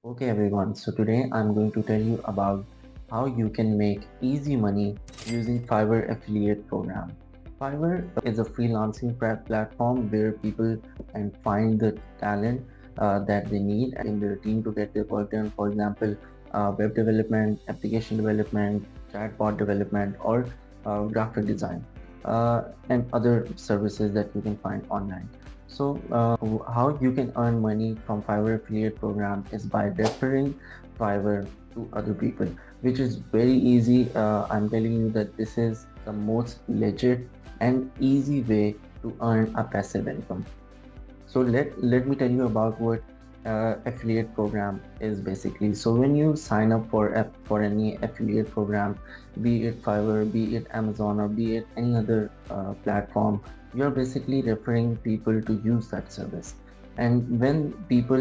Okay everyone, so today I'm going to tell you about how you can make easy money using Fiverr affiliate program. Fiverr is a freelancing platform where people and find the talent that they need in their team to get their work done. For example, web development, application development, chatbot development, or graphic design, and other services that you can find online. So how you can earn money from Fiverr affiliate program is by referring Fiverr to other people, which is very easy. I'm telling you that this is the most legit and easy way to earn a passive income. So let me tell you about what affiliate program is basically. So when you sign up for any affiliate program, be it Fiverr, be it Amazon, or be it any other platform, you're basically referring people to use that service. And when people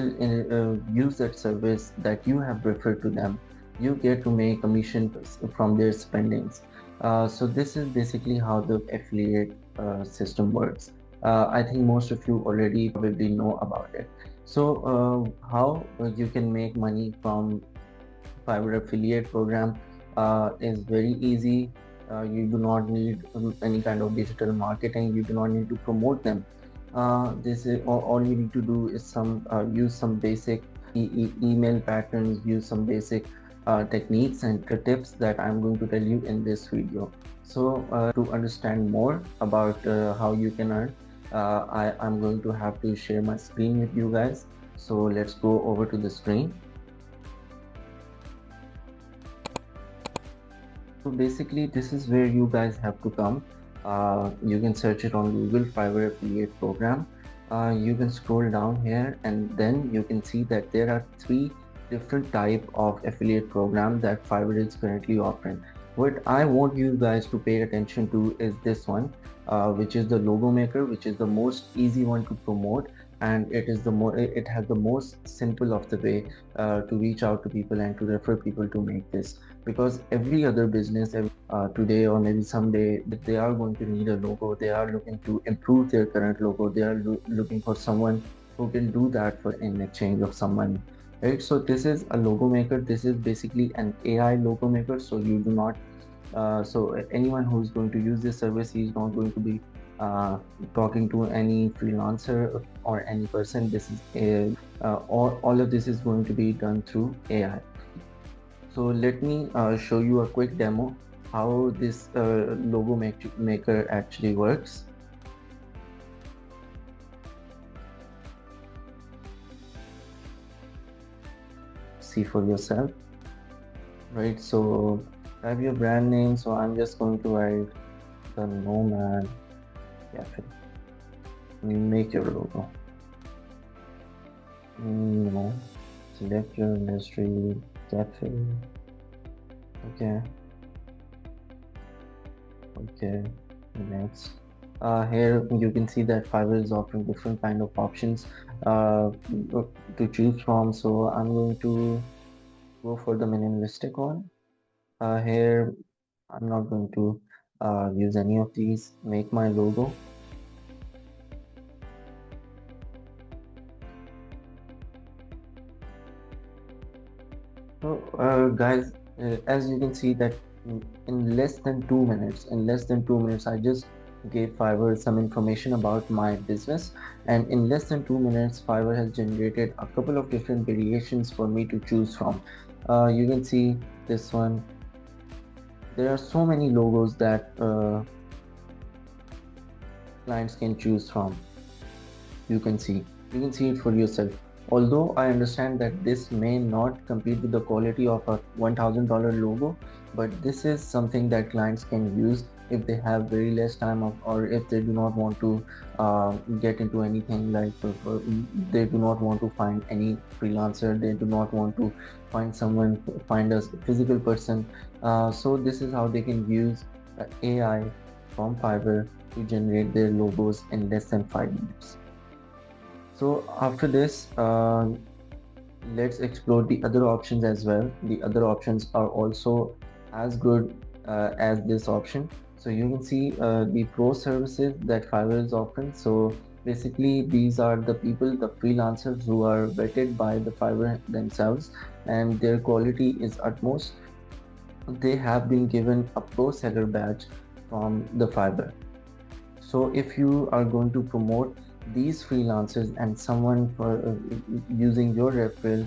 use that service that you have referred to them, you get to make commission from their spendings. So this is basically how the affiliate system works. I think most of you already probably know about it. So how you can make money from Fiverr affiliate program is very easy. You do not need any kind of digital marketing. You do not need to promote them. This is all you need to do is use some basic email patterns, use some basic techniques and tips that I'm going to tell you in this video. So to understand more about how you can earn, I'm going to have to share my screen with you guys. So let's go over to the screen. So basically, this is where you guys have to come. You can search it on Google, Fiverr affiliate program. You can scroll down here and then you can see that there are three different type of affiliate program that Fiverr is currently offering. What I want you guys to pay attention to is this one, which is the logo maker, which is the most easy one to promote, and it has the most simple of the way to reach out to people and to refer people to make this, because every other business today or maybe someday they are going to need a logo. They are looking to improve their current logo. They are looking for someone who can do that for in exchange of some money, right? So this is a logo maker. This is basically an AI logo maker. So you do not so anyone who's going to use this service, is not going to be talking to any freelancer or any person. This is all of this is going to be done through AI. So let me show you a quick demo how this logo maker actually works. See for yourself, right? So have your brand name. So I'm just going to write the Nomad Cafe. Make your logo. No. Select your industry, cafe. Okay. Okay. Next. Here you can see that Fiverr is offering different kind of options to choose from. So I'm going to go for the minimalistic one. Here I'm not going to use any of these. Make my logo. So guys, as you can see that in less than 2 minutes, I just gave Fiverr some information about my business, and in less than 2 minutes, Fiverr has generated a couple of different variations for me to choose from. You can see this one. There are so many logos that clients can choose from. You can see it for yourself. Although I understand that this may not compete with the quality of a $1,000 logo, but this is something that clients can use if they have very less time or if they do not want to get into anything like they do not want to find any freelancer, they do not want to find a physical person. So this is how they can use AI from Fiverr to generate their logos in less than 5 minutes. So after this, let's explore the other options as well. The other options are also as good as this option. So you can see the pro services that Fiverr is offering. So Basically, these are the people, the freelancers who are vetted by the Fiverr themselves, and their quality is utmost. They have been given a pro seller badge from the Fiverr. So if you are going to promote these freelancers and someone for using your referral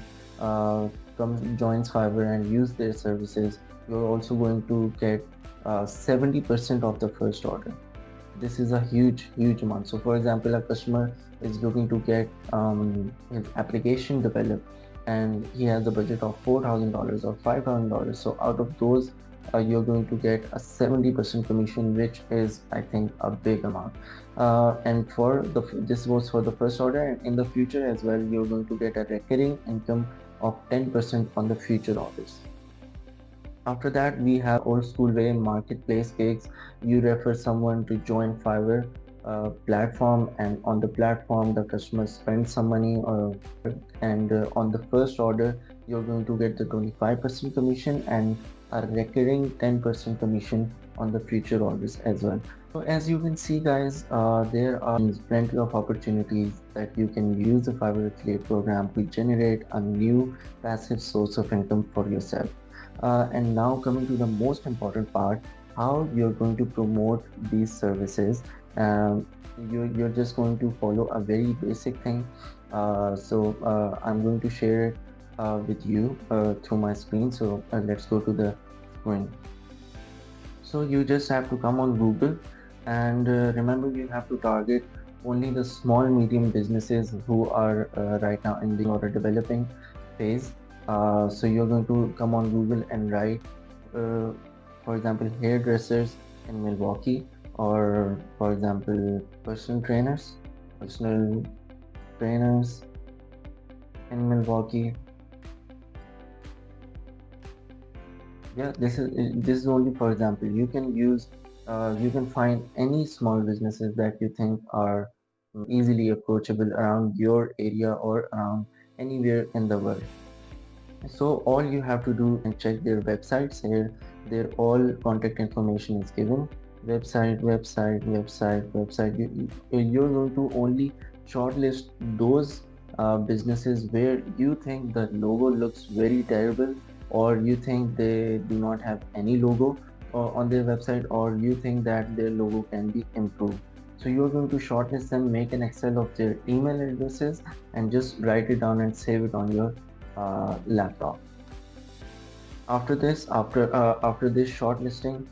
comes joins Fiverr and use their services, you're also going to get 70% of the first order. This is a huge amount. So for example, a customer is looking to get his application developed, and he has a budget of $4,000 or $5,000. So out of those, you're going to get a 70% commission, which is, I think, a big amount. And for the this was for the first order, and in the future as well, you're going to get a recurring income of 10% on the future orders. After that, we have old school way marketplace gigs. You refer someone to join Fiverr platform, and on the platform, the customer spends some money, and on the first order, you're going to get the 25% commission and a recurring 10% commission on the future orders as well. So as you can see, guys, there are plenty of opportunities that you can use the Fiverr affiliate program to generate a new passive source of income for yourself. And now coming to the most important part, how you're going to promote these services. You're just going to follow a very basic thing. I'm going to share it with you through my screen. So let's go to the screen. So you just have to come on Google, and remember, you have to target only the small medium businesses who are right now in the or a developing phase. So you're going to come on Google and write, for example, hairdressers in Milwaukee, or for example, personal trainers in Milwaukee. Yeah, this is only for example. You can use, you can find any small businesses that you think are easily approachable around your area or around anywhere in the world. So all you have to do and check their websites. Here their all contact information is given. Website. You're going to only shortlist those businesses where you think the logo looks very terrible, or you think they do not have any logo on their website, or you think that their logo can be improved. So you're going to shortlist them, make an Excel of their email addresses, and just write it down and save it on your laptop. After this shortlisting,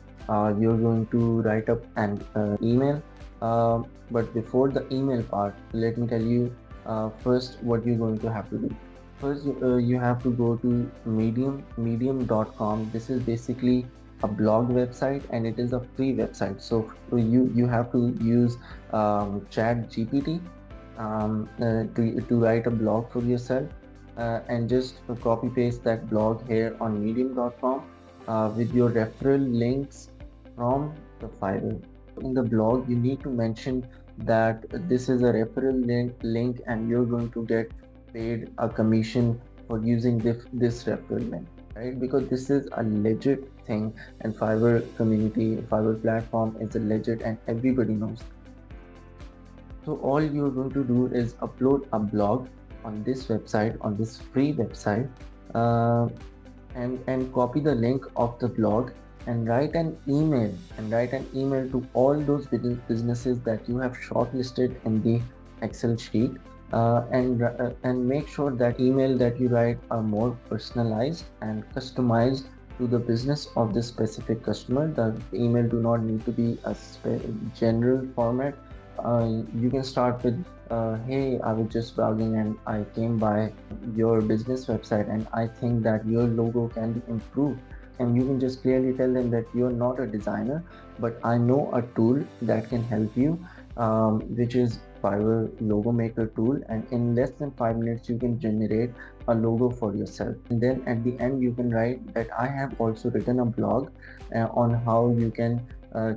you're going to write up an email. But before the email part, let me tell you first what you're going to have to do. First, you have to go to medium.com. This is basically a blog website, and it is a free website. So you have to use Chat GPT to write a blog for yourself, and just copy paste that blog here on medium.com with your referral links from the Fiverr. In the blog, you need to mention that this is a referral link, and you're going to get paid a commission for using this referral link, right? Because this is a legit thing, and Fiverr community, Fiverr platform is a legit, and everybody knows. So all you're going to do is upload a blog on this website, on this free website, and copy the link of the blog, and write an email to all those businesses that you have shortlisted in the Excel sheet, and make sure that email that you write are more personalized and customized to the business of this specific customer. The email do not need to be a general format. You can start with, hey, I was just browsing and I came by your business website, and I think that your logo can be improved. And you can just clearly tell them that you're not a designer, but I know a tool that can help you, which is Fiverr Logo Maker tool, and in less than 5 minutes you can generate a logo for yourself. And then at the end you can write that I have also written a blog on how you can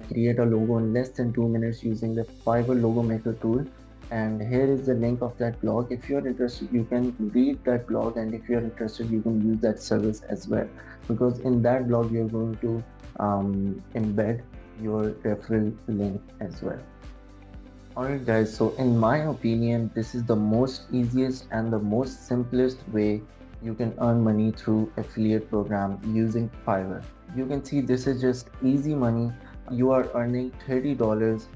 create a logo in less than 2 minutes using the Fiverr Logo Maker tool. And here is the link of that blog. If you're interested, you can read that blog, and if you're interested, you can use that service as well, because in that blog you're going to embed your referral link as well. Alright guys, so in my opinion, this is the most easiest and the most simplest way you can earn money through affiliate program using Fiverr. You can see this is just easy money. You are earning $30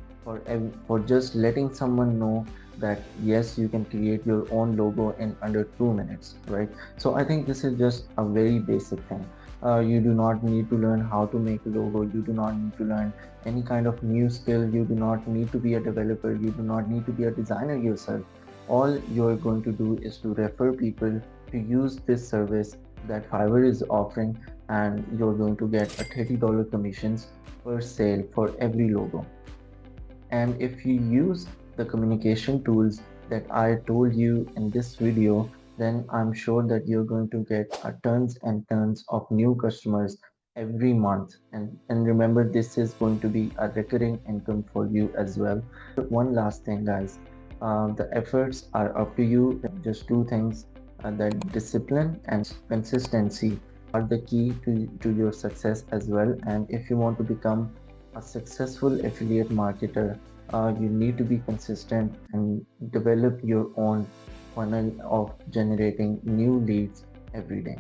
for just letting someone know that yes, you can create your own logo in under 2 minutes, right? So I think this is just a very basic thing. You do not need to learn how to make a logo. You do not need to learn any kind of new skill. You do not need to be a developer. You do not need to be a designer yourself. All you're going to do is to refer people to use this service that Fiverr is offering, and you're going to get a $30 commissions per sale for every logo. And if you use the communication tools that I told you in this video, then I'm sure that you're going to get tons and tons of new customers every month. And remember, this is going to be a recurring income for you as well. One last thing, guys. The efforts are up to you. Just two things, that discipline and consistency are the key to your success as well. And if you want to become a successful affiliate marketer, you need to be consistent and develop your own funnel of generating new leads every day.